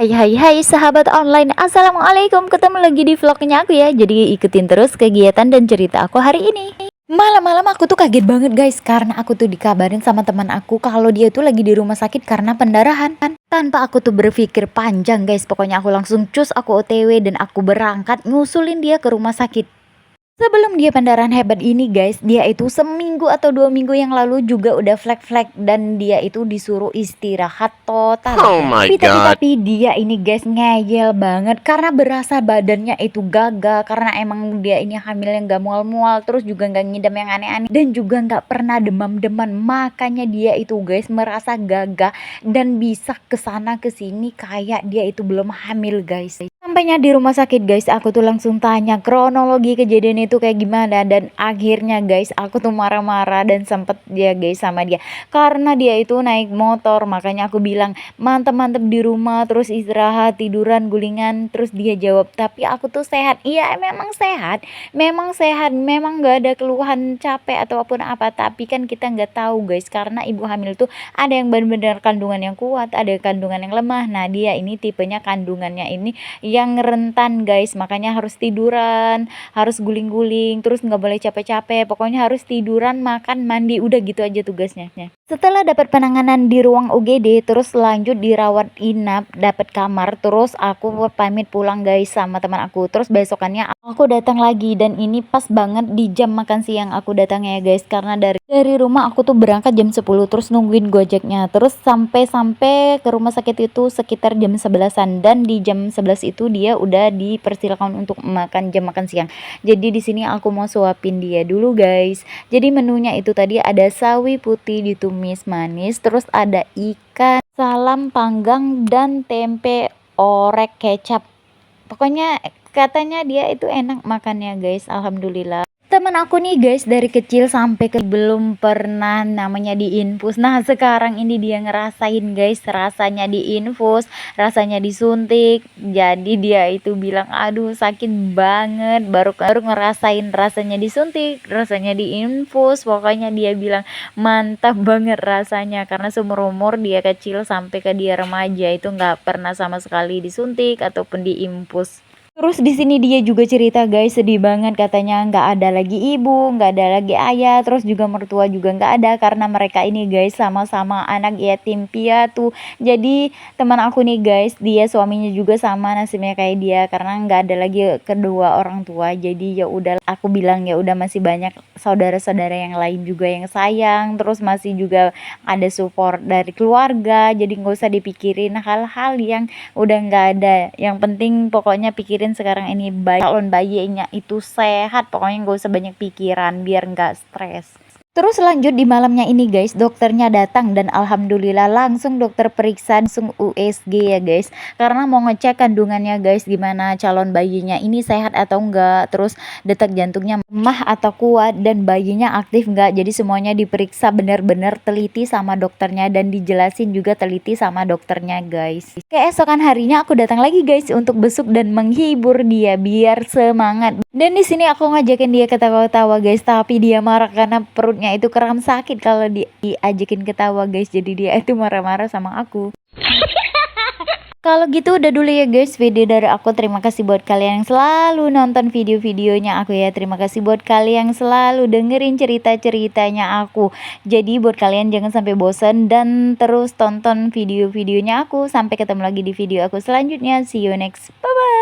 Hai sahabat online, assalamualaikum. Ketemu lagi di vlognya aku ya. Jadi ikutin terus kegiatan dan cerita aku hari ini. Malam-malam aku tuh kaget banget guys, karena aku tuh dikabarin sama teman aku kalau dia tuh lagi di rumah sakit karena pendarahan. Tanpa aku tuh berpikir panjang guys, pokoknya aku langsung cus, aku OTW dan aku berangkat nyusulin dia ke rumah sakit. Sebelum dia pendarahan hebat ini guys, dia itu seminggu atau 2 minggu yang lalu juga udah flek-flek dan dia itu disuruh istirahat total. Oh my God. Tapi dia ini guys ngeyel banget karena berasa badannya itu gagal, karena emang dia ini hamil yang gak mual-mual, terus juga gak ngidam yang aneh-aneh dan juga gak pernah demam-demam. Makanya dia itu guys merasa gagah dan bisa kesana kesini kayak dia itu belum hamil guys. Sampainya di rumah sakit guys, aku tuh langsung tanya kronologi kejadian itu kayak gimana, dan akhirnya guys aku tuh marah-marah dan sempet dia guys sama dia karena dia itu naik motor. Makanya aku bilang mantep-mantep di rumah, terus istirahat, tiduran, gulingan. Terus dia jawab, tapi aku tuh sehat. Iya memang sehat, memang gak ada keluhan capek ataupun apa. Tapi kan kita nggak tahu guys, karena ibu hamil tuh ada yang benar-benar kandungan yang kuat, ada kandungan yang lemah. Nah dia ini tipenya kandungannya ini yang rentan guys, makanya harus tiduran, harus guling-guling, terus nggak boleh capek-capek, pokoknya harus tiduran, makan, mandi, udah gitu aja tugasnya. Setelah dapat penanganan di ruang UGD, terus lanjut dirawat inap, dapat kamar, terus aku pamit pulang guys sama teman aku. Terus besokannya aku datang lagi, dan ini pas banget di jam makan siang aku datang ya guys, karena dari rumah aku tuh berangkat jam 10, terus nungguin Gojeknya, terus sampai ke rumah sakit itu sekitar jam 11-an, dan di jam 11 itu dia udah dipersilakan untuk makan jam makan siang. Jadi di sini aku mau suapin dia dulu guys. Jadi menunya itu tadi ada sawi putih ditumis manis, terus ada ikan, salam panggang, dan tempe orek kecap. Pokoknya katanya dia itu enak makannya guys, alhamdulillah. Temen aku nih guys dari kecil sampai ke belum pernah namanya diinfus. Nah sekarang ini dia ngerasain guys rasanya diinfus, rasanya disuntik. Jadi dia itu bilang aduh sakit banget, baru ngerasain rasanya disuntik, rasanya diinfus. Pokoknya dia bilang mantap banget rasanya, karena seumur umur dia kecil sampai ke dia remaja itu nggak pernah sama sekali disuntik ataupun diinfus. Terus di sini dia juga cerita guys, sedih banget katanya, nggak ada lagi ibu, nggak ada lagi ayah, terus juga mertua juga nggak ada, karena mereka ini guys sama-sama anak yatim piatu. Jadi teman aku nih guys, dia suaminya juga sama nasibnya kayak dia, karena nggak ada lagi kedua orang tua. Jadi ya udah, aku bilang ya udah, masih banyak saudara-saudara yang lain juga yang sayang, terus masih juga ada support dari keluarga. Jadi nggak usah dipikirin hal-hal yang udah nggak ada. Yang penting pokoknya pikirin sekarang ini calon bayinya itu sehat. Pokoknya gak usah banyak pikiran biar nggak stres. Terus lanjut di malamnya ini guys, dokternya datang dan alhamdulillah langsung dokter periksa, langsung USG ya guys, karena mau ngecek kandungannya guys, gimana calon bayinya ini sehat atau enggak, terus detak jantungnya lemah atau kuat, dan bayinya aktif enggak. Jadi semuanya diperiksa benar-benar teliti sama dokternya, dan dijelasin juga teliti sama dokternya guys. Keesokan harinya aku datang lagi guys untuk besuk dan menghibur dia biar semangat. Dan di sini aku ngajakin dia ketawa-ketawa guys, tapi dia marah karena perutnya itu kram sakit kalau diajakin ketawa guys. Jadi dia itu marah-marah sama aku. Kalau gitu udah dulu ya guys video dari aku. Terima kasih buat kalian yang selalu nonton video-videonya aku ya. Terima kasih buat kalian yang selalu dengerin cerita-ceritanya aku. Jadi buat kalian jangan sampai bosan dan terus tonton video-videonya aku. Sampai ketemu lagi di video aku selanjutnya. See you next. Bye bye.